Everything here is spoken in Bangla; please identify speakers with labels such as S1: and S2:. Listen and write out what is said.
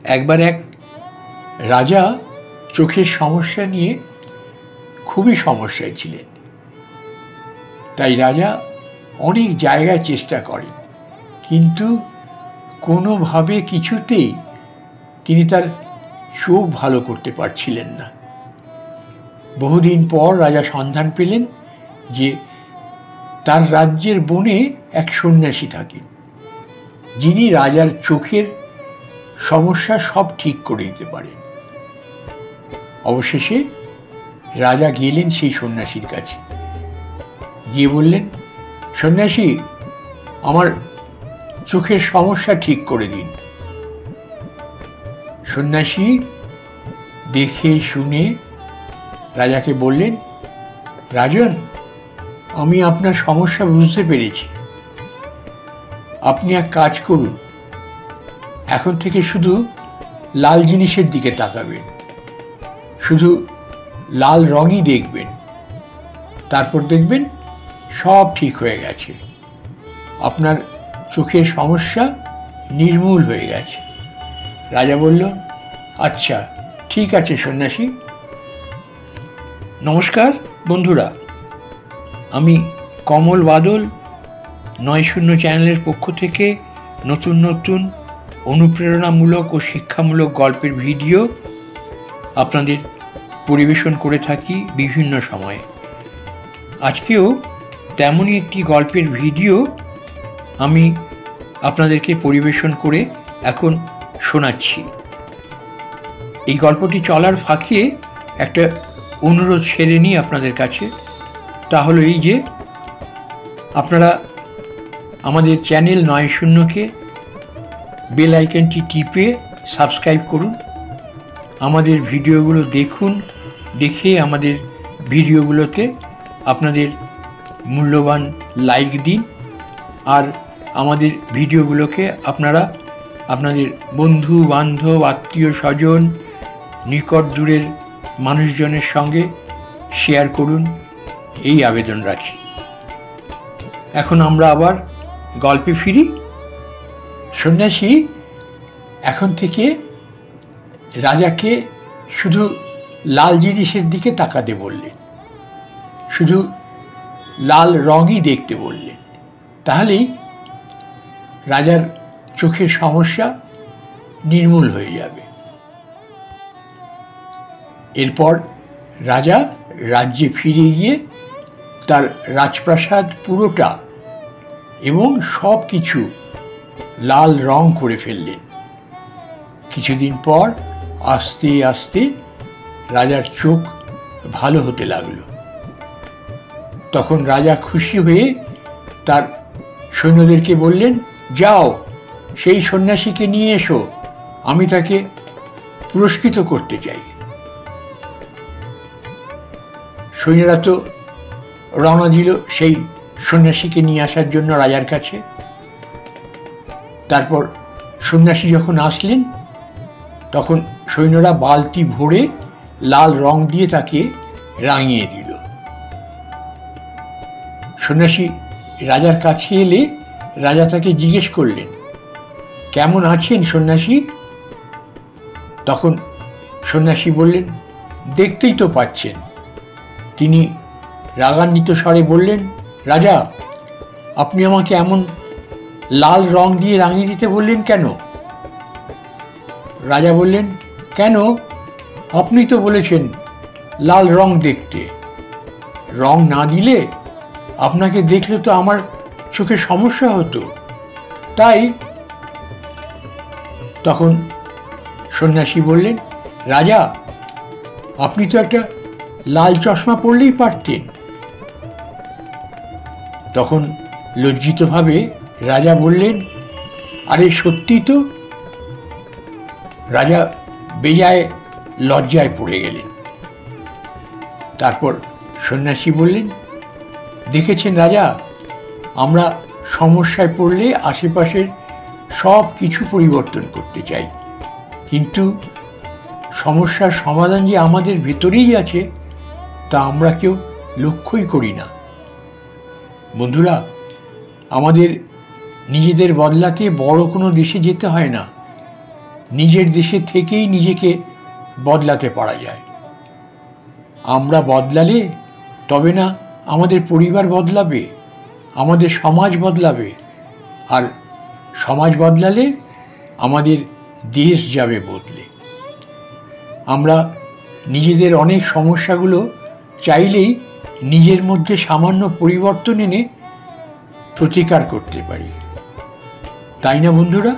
S1: একবার এক রাজা চোখের সমস্যা নিয়ে খুবই সমস্যায় ছিলেন। তাই রাজা অনেক জায়গায় চেষ্টা করেন, কিন্তু কোনোভাবে কিছুতেই তিনি তার চোখ ভালো করতে পারছিলেন না। বহুদিন পর রাজা সন্ধান পেলেন যে তার রাজ্যের বনে এক সন্ন্যাসী থাকেন, যিনি রাজার চোখের সমস্যা সব ঠিক করে দিতে পারেন। অবশেষে রাজা গেলেন সেই সন্ন্যাসীর কাছে, গিয়ে বললেন, সন্ন্যাসী, আমার চোখের সমস্যা ঠিক করে দিন। সন্ন্যাসী দেখে শুনে রাজাকে বললেন, রাজন, আমি আপনার সমস্যা বুঝতে পেরেছি। আপনি এক কাজ করুন, এখন থেকে শুধু লাল জিনিসের দিকে তাকাবেন, শুধু লাল রঙই দেখবেন, তারপর দেখবেন সব ঠিক হয়ে গেছে, আপনার চোখের সমস্যা নির্মূল হয়ে গেছে। রাজা বলল, আচ্ছা ঠিক আছে সন্ন্যাসী। নমস্কার বন্ধুরা, আমি কমল বাদল ৯০ চ্যানেলের পক্ষ থেকে নতুন নতুন অনুপ্রেরণামূলক ও শিক্ষামূলক গল্পের ভিডিও আপনাদের পরিবেশন করে থাকি বিভিন্ন সময়ে। আজকেও তেমনই একটি গল্পের ভিডিও আমি আপনাদেরকে পরিবেশন করে এখন শোনাচ্ছি। এই গল্পটি চলার ফাঁকে একটা অনুরোধ সেরে নিই আপনাদের কাছে। তা হলো এই যে, আপনারা আমাদের চ্যানেল ৯০কে বেল আইকনটি টিপে সাবস্ক্রাইব করুন, আমাদের ভিডিওগুলো দেখুন, দেখে আমাদের ভিডিওগুলোতে আপনাদের মূল্যবান লাইক দিন, আর আমাদের ভিডিওগুলোকে আপনারা আপনাদের বন্ধু বান্ধব, আত্মীয় স্বজন, নিকট দূরের মানুষজনের সঙ্গে শেয়ার করুন, এই আবেদন রাখি। এখন আমরা আবার গল্পে ফিরি। সন্ন্যাসী এখন থেকে রাজাকে শুধু লাল জিনিসের দিকে তাকাতে বললেন, শুধু লাল রঙই দেখতে বললেন, তাহলেই রাজার চোখের সমস্যা নির্মূল হয়ে যাবে। এরপর রাজা রাজ্যে ফিরে গিয়ে তার রাজপ্রাসাদ পুরোটা এবং সব কিছু লাল রং করে ফেললেন। কিছুদিন পর আস্তে আস্তে রাজার চোখ ভালো হতে লাগলো। তখন রাজা খুশি হয়ে তার সৈন্যদেরকে বললেন, যাও সেই সন্ন্যাসীকে নিয়ে এসো, আমি তাকে পুরস্কৃত করতে চাই। সৈন্যরা তো রওনা দিল সেই সন্ন্যাসীকে নিয়ে আসার জন্য রাজার কাছে। তারপর সন্ন্যাসী যখন আসলেন, তখন সৈন্যরা বালতি ভরে লাল রং দিয়ে তাকে রাঙিয়ে দিল। সন্ন্যাসী রাজার কাছে এলে রাজা তাকে জিজ্ঞেস করলেন, কেমন আছেন সন্ন্যাসী? তখন সন্ন্যাসী বললেন, দেখতেই তো পাচ্ছেন। তিনি রাগান্বিত স্বরে বললেন, রাজা, আপনি আমাকে এমন লাল রং দিয়ে রাঙিয়ে দিতে বললেন কেন? রাজা বললেন, কেন? আপনি তো বলেছেন লাল রং দেখতে। রং না দিলে আপনাকে দেখলে তো আমার চোখে সমস্যা হতো, তাই। তখন সন্ন্যাসী বললেন, রাজা, আপনি তো একটা লাল চশমা পরলেই পারতেন। তখন লজ্জিতভাবে রাজা বললেন, আরে সত্যি তো। রাজা বেজায় লজ্জায় পড়ে গেলেন। তারপর সন্ন্যাসী বললেন, দেখেছেন রাজা, আমরা সমস্যায় পড়লে আশেপাশের সব কিছু পরিবর্তন করতে চাই, কিন্তু সমস্যার সমাধান যে আমাদের ভেতরেই আছে তা আমরা কেউ লক্ষ্যই করি না। বন্ধুরা, আমাদের নিজেদের বদলাতে বড় কোনো দেশে যেতে হয় না, নিজের দেশে থেকেই নিজেকে বদলাতে পারা যায়। আমরা বদলালে তবে না আমাদের পরিবার বদলাবে, আমাদের সমাজ বদলাবে, আর সমাজ বদলালে আমাদের দেশ যাবে বদলে। আমরা নিজেদের অনেক সমস্যাগুলো চাইলেই নিজের মধ্যে সামান্য পরিবর্তন এনে প্রতিকার করতে পারি, তাই না বন্ধুরা?